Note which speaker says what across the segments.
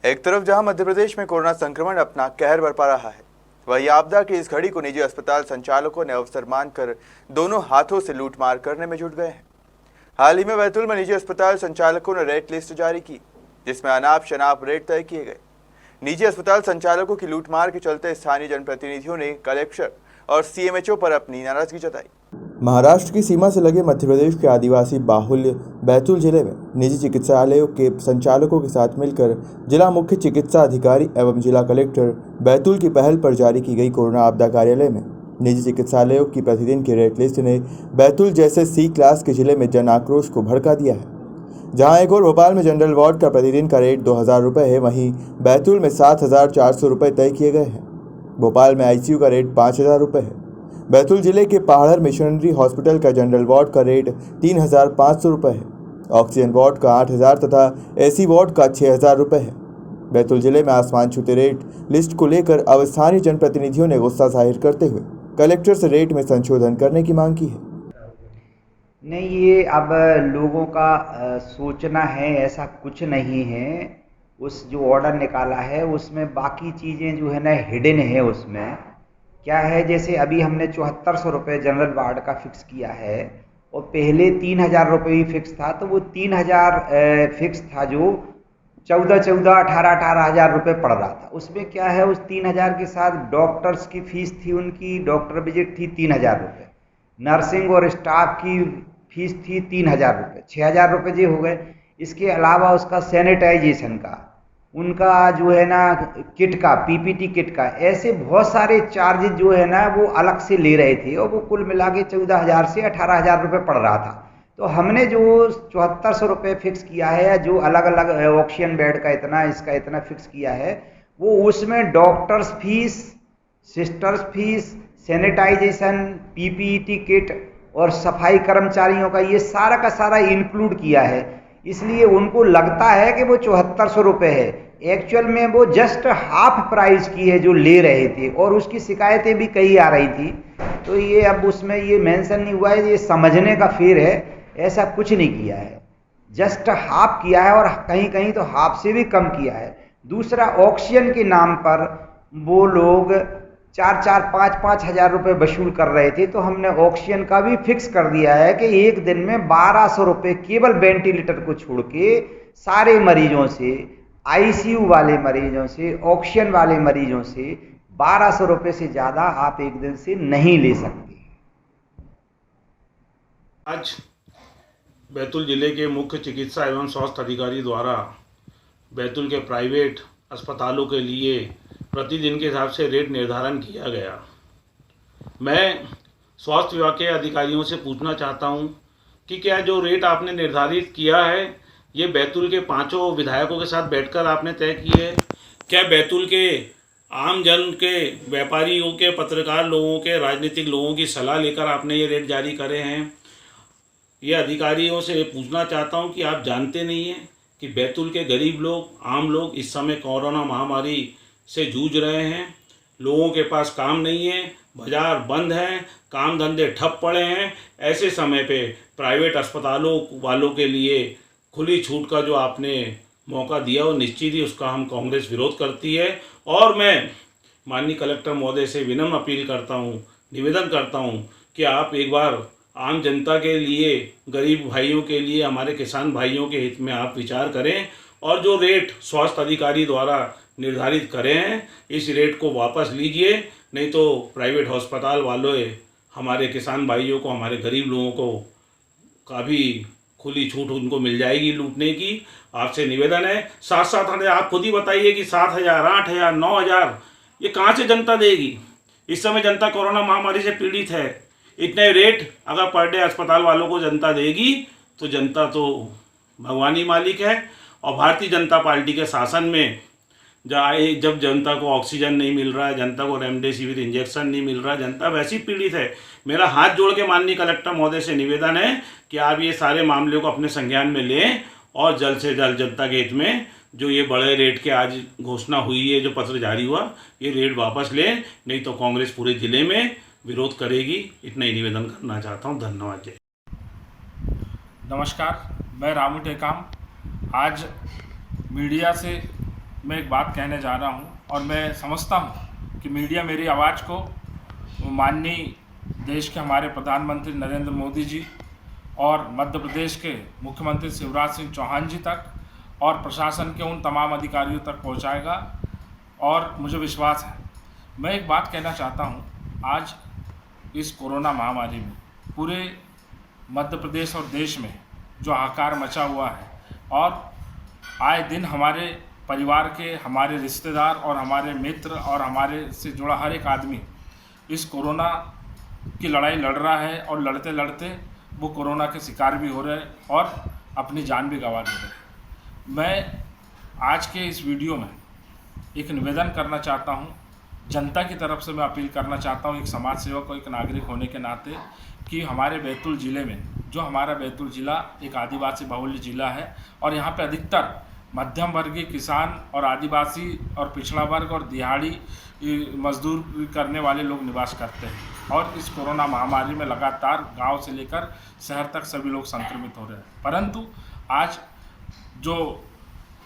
Speaker 1: एक तरफ जहां मध्य प्रदेश में कोरोना संक्रमण अपना कहर बरपा रहा है, वहीं आपदा की इस घड़ी को निजी अस्पताल संचालकों ने अवसर मानकर दोनों हाथों से लूटमार करने में जुट गए हैं। हाल ही में बैतूल में निजी अस्पताल संचालकों ने रेट लिस्ट जारी की, जिसमें अनाप शनाप रेट तय किए गए। निजी अस्पताल संचालकों की लूटमार के चलते स्थानीय जनप्रतिनिधियों ने कलेक्टर और सीएमएचओ पर अपनी नाराजगी जताई। महाराष्ट्र की सीमा से लगे मध्य प्रदेश के आदिवासी बाहुल्य बैतूल जिले में निजी चिकित्सालयों के संचालकों के साथ मिलकर जिला मुख्य चिकित्सा अधिकारी एवं जिला कलेक्टर बैतूल की पहल पर जारी की गई कोरोना आपदा कार्यालय में निजी चिकित्सालयों की प्रतिदिन की रेट लिस्ट ने बैतूल जैसे सी क्लास के जिले में जन आक्रोश को भड़का दिया है। जहां एक और भोपाल में जनरल वार्ड का प्रतिदिन का रेट 2000 रुपये है, वहीं बैतूल में 7400 रुपये तय किए गए हैं। भोपाल में आईसीयू का रेट 5000 रुपये है। बैतूल जिले के पहाड़र मिशनरी हॉस्पिटल का जनरल वार्ड का रेट 3500 रुपये है। ऑक्सीजन वार्ड का 8000 तथा एसी वार्ड का 6000 रुपये है। बैतूल जिले में आसमान छूते रेट लिस्ट को लेकर अब स्थानीय जनप्रतिनिधियों ने गुस्सा जाहिर करते हुए कलेक्टर से रेट में संशोधन करने की मांग की है।
Speaker 2: नहीं, ये अब लोगों का सोचना है, ऐसा कुछ नहीं है। उस जो ऑर्डर निकाला है उसमें बाकी चीज़ें जो है ना हिडन है। उसमें क्या है, जैसे अभी हमने 7400 रुपये जनरल वार्ड का फिक्स किया है और पहले 3000 रुपये ही फिक्स था, तो वो 3000 फिक्स था जो 18,000 रुपये पड़ रहा था। उसमें क्या है, उस 3000 के साथ डॉक्टर्स की फीस थी, उनकी डॉक्टर विजिट थी 3000 रुपये, नर्सिंग और स्टाफ की फीस थी 3000 रुपये, 6000 रुपये जी हो गए। इसके अलावा उसका सैनिटाइजेशन का, उनका जो है ना किट का, पीपीटी किट का, ऐसे बहुत सारे चार्जेज जो है ना वो अलग से ले रहे थे और वो कुल मिला के 14,000 से 18,000 रुपये पड़ रहा था। तो हमने जो 7400 रुपये फिक्स किया है, या जो अलग अलग ऑक्सीजन बेड का इतना, इसका इतना फिक्स किया है, वो उसमें doctors fees, sisters fees, sanitization, PPT kit और सफाई कर्मचारियों का, ये सारा का सारा इंक्लूड किया है। इसलिए उनको लगता है कि वो 7400 रुपये है, एक्चुअल में वो जस्ट हाफ प्राइस की है जो ले रहे थे, और उसकी शिकायतें भी कई आ रही थी। तो ये अब उसमें ये मेंशन नहीं हुआ है, ये समझने का फेर है, ऐसा कुछ नहीं किया है, जस्ट हाफ किया है और कहीं कहीं तो हाफ से भी कम किया है। दूसरा, ऑक्सीजन के नाम पर वो लोग 4-5 हज़ार रुपये वसूल कर रहे थे, तो हमने ऑक्सीजन का भी फिक्स कर दिया है कि एक दिन में 1200 रुपये केवल वेंटिलेटर को छोड़ के सारे मरीजों से, आईसीयू वाले मरीजों से, ऑक्सीजन वाले मरीजों से 1200 रुपये से ज़्यादा आप एक दिन से नहीं ले सकते।
Speaker 3: आज बैतूल जिले के मुख्य चिकित्सा एवं स्वास्थ्य अधिकारी द्वारा बैतूल के प्राइवेट अस्पतालों के लिए प्रतिदिन के हिसाब से रेट निर्धारण किया गया। मैं स्वास्थ्य विभाग के अधिकारियों से पूछना चाहता हूं कि क्या जो रेट आपने निर्धारित किया है, ये बैतूल के 5 विधायकों के साथ बैठकर आपने तय की है? क्या बैतूल के आम जन के, व्यापारियों के, पत्रकार लोगों के, राजनीतिक लोगों की सलाह लेकर आपने ये रेट जारी करे हैं? ये अधिकारियों से पूछना चाहता हूं कि आप जानते नहीं हैं कि बैतूल के गरीब लोग, आम लोग इस समय कोरोना महामारी से जूझ रहे हैं। लोगों के पास काम नहीं है, बाजार बंद हैं, काम धंधे ठप पड़े हैं। ऐसे समय पे प्राइवेट अस्पतालों वालों के लिए खुली छूट का जो आपने मौका दिया, वो निश्चित ही उसका हम कांग्रेस विरोध करती है। और मैं माननीय कलेक्टर महोदय से विनम्र अपील करता हूँ, निवेदन करता हूँ कि आप एक बार आम जनता के लिए, गरीब भाइयों के लिए, हमारे किसान भाइयों के हित में आप विचार करें और जो रेट स्वास्थ्य अधिकारी द्वारा निर्धारित करें हैं, इस रेट को वापस लीजिए। नहीं तो प्राइवेट अस्पताल वालों, हमारे किसान भाइयों को, हमारे गरीब लोगों को काफ़ी खुली छूट उनको मिल जाएगी लूटने की। आपसे निवेदन है। 7-7 आप खुद ही बताइए कि 7000, 8000, 9000 ये कहाँ से जनता देगी? इस समय जनता कोरोना महामारी से पीड़ित है। इतने रेट अगर पर डे अस्पताल वालों को जनता देगी तो जनता तो भगवान ही मालिक है। और भारतीय जनता पार्टी के शासन में जब जनता को ऑक्सीजन नहीं मिल रहा है, जनता को रेमडेसिविर इंजेक्शन नहीं मिल रहा है, जनता वैसी पीड़ित है। मेरा हाथ जोड़ के माननीय कलेक्टर महोदय से निवेदन है कि आप ये सारे मामले को अपने संज्ञान में लें और जल्द से जल्द जनता के हित में जो ये बड़े रेट के आज घोषणा हुई है, जो पत्र जारी हुआ, ये रेट वापस लें, नहीं तो कांग्रेस पूरे जिले में विरोध करेगी। इतना ही निवेदन करना चाहता हूँ। धन्यवाद। जय।
Speaker 4: नमस्कार, मैं रामू टेकाम। आज मीडिया से मैं एक बात कहने जा रहा हूं और मैं समझता हूं कि मीडिया मेरी आवाज़ को माननीय देश के हमारे प्रधानमंत्री नरेंद्र मोदी जी और मध्य प्रदेश के मुख्यमंत्री शिवराज सिंह चौहान जी तक और प्रशासन के उन तमाम अधिकारियों तक पहुंचाएगा और मुझे विश्वास है। मैं एक बात कहना चाहता हूं, आज इस कोरोना महामारी में पूरे मध्य प्रदेश और देश में जो हाहाकार मचा हुआ है और आए दिन हमारे परिवार के, हमारे रिश्तेदार और हमारे मित्र और हमारे से जुड़ा हर एक आदमी इस कोरोना की लड़ाई लड़ रहा है और लड़ते लड़ते वो कोरोना के शिकार भी हो रहे हैं और अपनी जान भी गंवा दे रहे हैं। मैं आज के इस वीडियो में एक निवेदन करना चाहता हूं, जनता की तरफ से मैं अपील करना चाहता हूं, एक समाज सेवक और एक नागरिक होने के नाते, कि हमारे बैतूल ज़िले में, जो हमारा बैतूल ज़िला एक आदिवासी बहुल्य ज़िला है और यहाँ पे अधिकतर मध्यम वर्गीय किसान और आदिवासी और पिछड़ा वर्ग और दिहाड़ी मजदूर करने वाले लोग निवास करते हैं और इस कोरोना महामारी में लगातार गांव से लेकर शहर तक सभी लोग संक्रमित हो रहे हैं। परंतु आज जो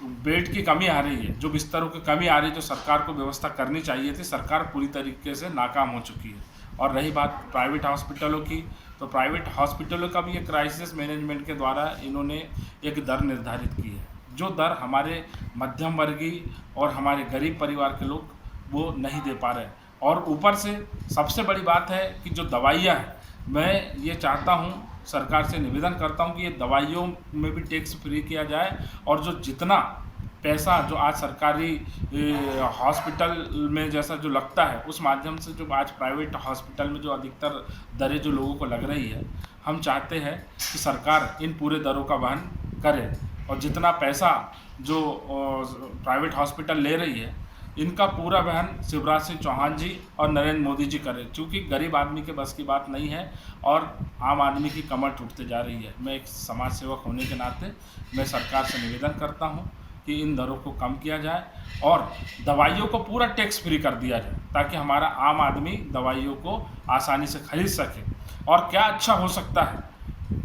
Speaker 4: बेड की कमी आ रही है, जो बिस्तरों की कमी आ रही है, जो सरकार को व्यवस्था करनी चाहिए थी, सरकार पूरी तरीके से नाकाम हो चुकी है। और रही बात प्राइवेट हॉस्पिटलों की, तो प्राइवेट हॉस्पिटलों का भी एक क्राइसिस मैनेजमेंट के द्वारा इन्होंने एक दर निर्धारित की है, जो दर हमारे मध्यम वर्गीय और हमारे गरीब परिवार के लोग वो नहीं दे पा रहे। और ऊपर से सबसे बड़ी बात है कि जो दवाइयाँ हैं, मैं ये चाहता हूँ, सरकार से निवेदन करता हूँ कि ये दवाइयों में भी टैक्स फ्री किया जाए और जो जितना पैसा जो आज सरकारी हॉस्पिटल में जैसा जो लगता है, उस माध्यम से जो आज प्राइवेट हॉस्पिटल में जो अधिकतर दरें जो लोगों को लग रही है, हम चाहते हैं कि सरकार इन पूरे दरों का वहन करे और जितना पैसा जो प्राइवेट हॉस्पिटल ले रही है, इनका पूरा वहन शिवराज सिंह चौहान जी और नरेंद्र मोदी जी करें, क्योंकि गरीब आदमी के बस की बात नहीं है और आम आदमी की कमर टूटते जा रही है। मैं एक समाज सेवक होने के नाते मैं सरकार से निवेदन करता हूं कि इन दरों को कम किया जाए और दवाइयों को पूरा टैक्स फ्री कर दिया जाए, ताकि हमारा आम आदमी दवाइयों को आसानी से खरीद सके। और क्या अच्छा हो सकता है,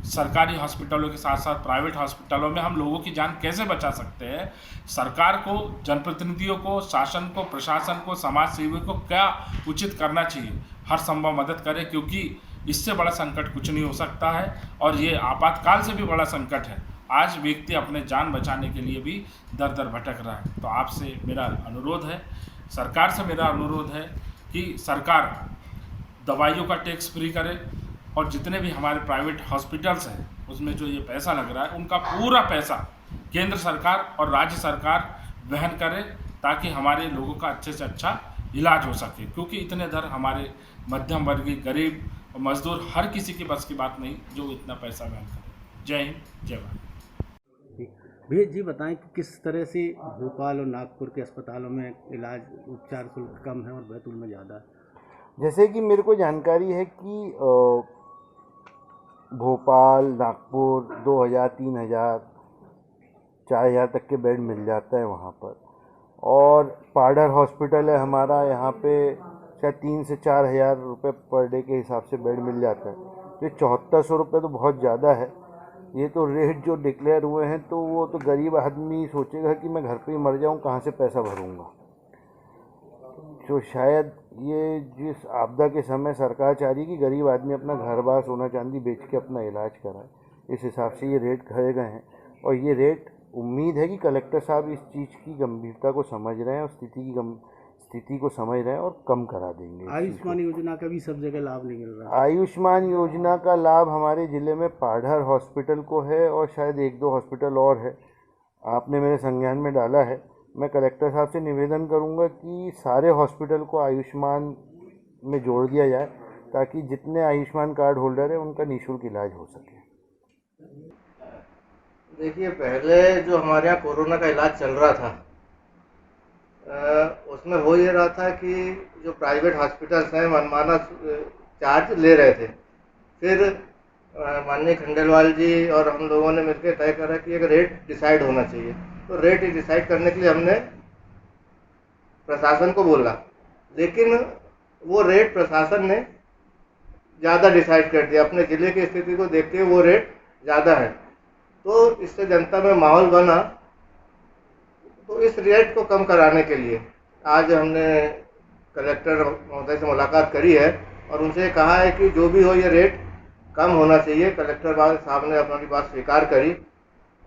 Speaker 4: सरकारी हॉस्पिटलों के साथ साथ प्राइवेट हॉस्पिटलों में हम लोगों की जान कैसे बचा सकते हैं। सरकार को, जनप्रतिनिधियों को, शासन को, प्रशासन को, समाज सेवियों को क्या उचित करना चाहिए, हर संभव मदद करें, क्योंकि इससे बड़ा संकट कुछ नहीं हो सकता है और ये आपातकाल से भी बड़ा संकट है। आज व्यक्ति अपने जान बचाने के लिए भी दर दर भटक रहा है। तो आपसे मेरा अनुरोध है, सरकार से मेरा अनुरोध है कि सरकार दवाइयों का टैक्स फ्री करे और जितने भी हमारे प्राइवेट हॉस्पिटल्स हैं उसमें जो ये पैसा लग रहा है, उनका पूरा पैसा केंद्र सरकार और राज्य सरकार वहन करे, ताकि हमारे लोगों का अच्छे से अच्छा इलाज हो सके, क्योंकि इतने दर हमारे मध्यम वर्गीय, गरीब और मजदूर हर किसी की बस की बात नहीं जो इतना पैसा वहन करे। जय हिंद, जय भारत।
Speaker 5: भैया जी बताएं कि किस तरह से भोपाल और नागपुर के अस्पतालों में इलाज उपचार शुल्क कम है और बैतूल में ज़्यादा है?
Speaker 6: जैसे कि मेरे को जानकारी है कि भोपाल, नागपुर 2000, 3000, 4000 तक के बेड मिल जाता है वहाँ पर। और पाडर हॉस्पिटल है हमारा, यहाँ पे शायद 3 से 4 हज़ार रुपये पर डे के हिसाब से बेड मिल जाता है। तो 7400 रुपये तो बहुत ज़्यादा है। ये तो रेट जो डिक्लेयर हुए हैं, तो वो तो गरीब आदमी सोचेगा कि मैं घर पे ही मर जाऊँ, कहाँ से पैसा भरूँगा। तो शायद ये जिस आपदा के समय सरकार चाह रही है कि गरीब आदमी अपना घर बार, सोना चांदी बेच के अपना इलाज कराए, इस हिसाब से ये रेट कहे गए हैं। और ये रेट उम्मीद है कि कलेक्टर साहब इस चीज़ की गंभीरता को समझ रहे हैं और स्थिति को समझ रहे हैं और कम करा देंगे।
Speaker 5: आयुष्मान योजना का भी सब जगह लाभ नहीं मिल रहा।
Speaker 6: आयुष्मान योजना का लाभ हमारे ज़िले में पाढ़र हॉस्पिटल को है और शायद 1-2 हॉस्पिटल और है, आपने मेरे संज्ञान में डाला है। मैं कलेक्टर साहब से निवेदन करूंगा कि सारे हॉस्पिटल को आयुष्मान में जोड़ दिया जाए, ताकि जितने आयुष्मान कार्ड होल्डर हैं उनका निःशुल्क इलाज हो सके।
Speaker 7: देखिए, पहले जो हमारे यहाँ कोरोना का इलाज चल रहा था, उसमें हो ये रहा था कि जो प्राइवेट हॉस्पिटल्स हैं मनमाना चार्ज ले रहे थे। फिर माननीय खंडेलवाल जी और हम लोगों ने मिलकर तय करा कि एक रेट डिसाइड होना चाहिए। तो रेट डिसाइड करने के लिए हमने प्रशासन को बोला, लेकिन वो रेट प्रशासन ने ज़्यादा डिसाइड कर दिया। अपने ज़िले की स्थिति को देखते हुए वो रेट ज़्यादा है, तो इससे जनता में माहौल बना। तो इस रेट को कम कराने के लिए आज हमने कलेक्टर महोदय से मुलाकात करी है और उनसे कहा है कि जो भी हो ये रेट कम होना चाहिए। कलेक्टर साहब ने अपनी बात स्वीकार करी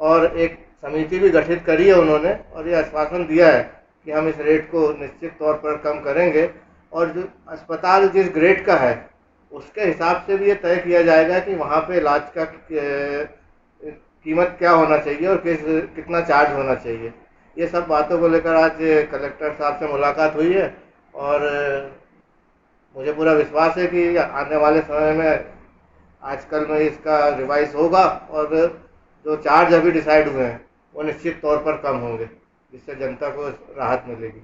Speaker 7: और एक समिति भी गठित करी है उन्होंने, और ये आश्वासन दिया है कि हम इस रेट को निश्चित तौर पर कम करेंगे और जो अस्पताल जिस ग्रेड का है उसके हिसाब से भी ये तय किया जाएगा कि वहाँ पे इलाज का कीमत क्या होना चाहिए और कितना चार्ज होना चाहिए। ये सब बातों को लेकर आज कलेक्टर साहब से मुलाकात हुई है और मुझे पूरा विश्वास है कि आने वाले समय में आजकल में इसका रिवाइज होगा और जो चार्ज अभी डिसाइड हुए हैं वो निश्चित तौर पर कम होंगे, जिससे जनता को राहत मिलेगी।